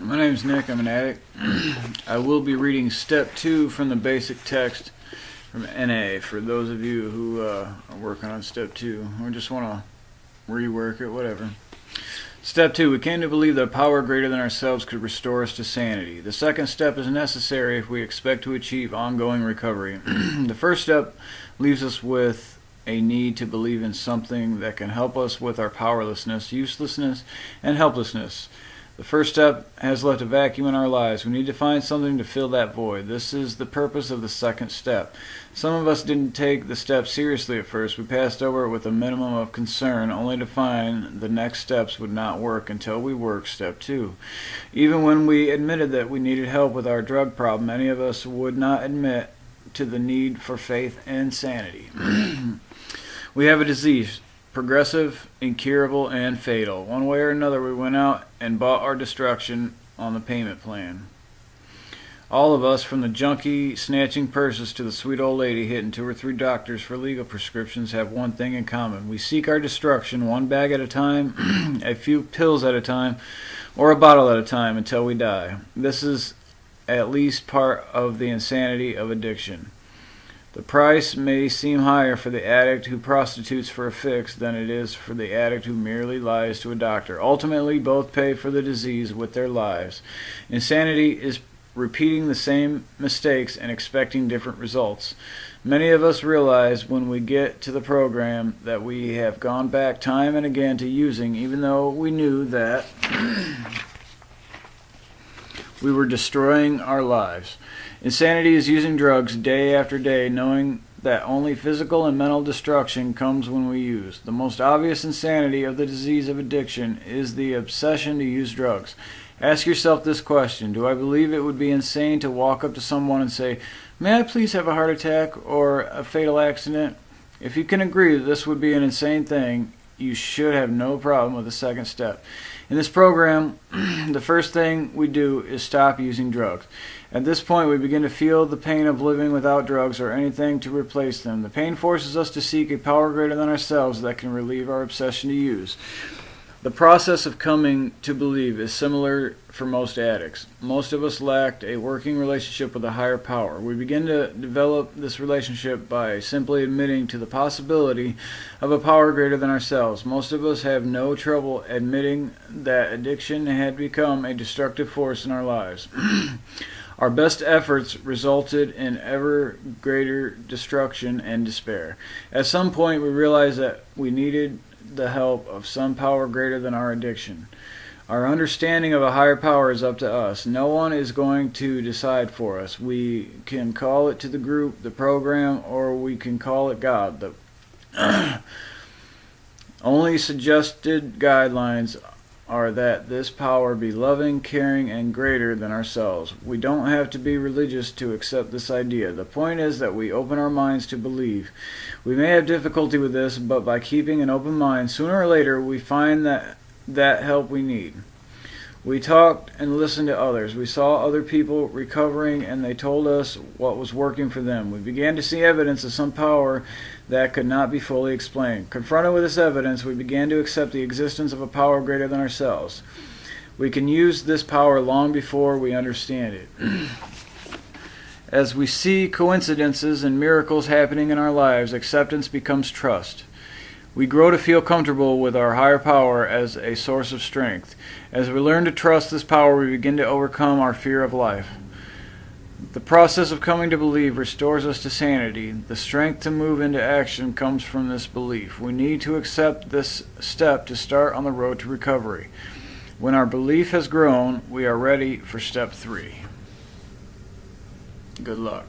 My name's Nick. I'm an addict. I will be reading Step 2 from the basic text from NA for those of you who are working on Step 2 or just want to rework it, whatever. Step 2. We came to believe that a power greater than ourselves could restore us to sanity. The second step is necessary if we expect to achieve ongoing recovery. The first step leaves us with a need to believe in something that can help us with our powerlessness, uselessness, and helplessness. The first step has left a vacuum in our lives. We need to find something to fill that void. This is the purpose of the second step. Some of us didn't take the step seriously at first. We passed over it with a minimum of concern, only to find the next steps would not work until we worked Step 2. Even when we admitted that we needed help with our drug problem, many of us would not admit to the need for faith and sanity. We have a disease. Progressive, incurable, and fatal. One way or another, we went out and bought our destruction on the payment plan. All of us, from the junkie snatching purses to the sweet old lady hitting 2 or 3 doctors for legal prescriptions, have one thing in common. We seek our destruction one bag at a time, a few pills at a time, or a bottle at a time until we die. This is at least part of the insanity of addiction. The price may seem higher for the addict who prostitutes for a fix than it is for the addict who merely lies to a doctor. Ultimately, both pay for the disease with their lives. Insanity is repeating the same mistakes and expecting different results. Many of us realize when we get to the program that we have gone back time and again to using, even though we knew that we were destroying our lives. Insanity is using drugs day after day, knowing that only physical and mental destruction comes when we use. The most obvious insanity of the disease of addiction is the obsession to use drugs. Ask yourself this question: do I believe it would be insane to walk up to someone and say, "May I please have a heart attack or a fatal accident?" If you can agree that this would be an insane thing, you should have no problem with the second step. In this program, the first thing we do is stop using drugs. At this point, we begin to feel the pain of living without drugs or anything to replace them. The pain forces us to seek a power greater than ourselves that can relieve our obsession to use. The process of coming to believe is similar for most addicts. Most of us lacked a working relationship with a higher power. We begin to develop this relationship by simply admitting to the possibility of a power greater than ourselves. Most of us have no trouble admitting that addiction had become a destructive force in our lives. Our best efforts resulted in ever greater destruction and despair. At some point, we realized that we needed the help of some power greater than our addiction. Our understanding of a higher power is up to us. No one is going to decide for us. We can call it to the group, the program, or we can call it God. The only suggested guidelines are that this power be loving, caring, and greater than ourselves. We don't have to be religious to accept this idea. The point is that we open our minds to believe. We may have difficulty with this, but by keeping an open mind, sooner or later we find that help we need. We talked and listened to others. We saw other people recovering, and they told us what was working for them. We began to see evidence of some power that could not be fully explained. Confronted with this evidence, we began to accept the existence of a power greater than ourselves. We can use this power long before we understand it. As we see coincidences and miracles happening in our lives, acceptance becomes trust. We grow to feel comfortable with our higher power as a source of strength. As we learn to trust this power, we begin to overcome our fear of life. The process of coming to believe restores us to sanity. The strength to move into action comes from this belief. We need to accept this step to start on the road to recovery. When our belief has grown, we are ready for Step 3. Good luck.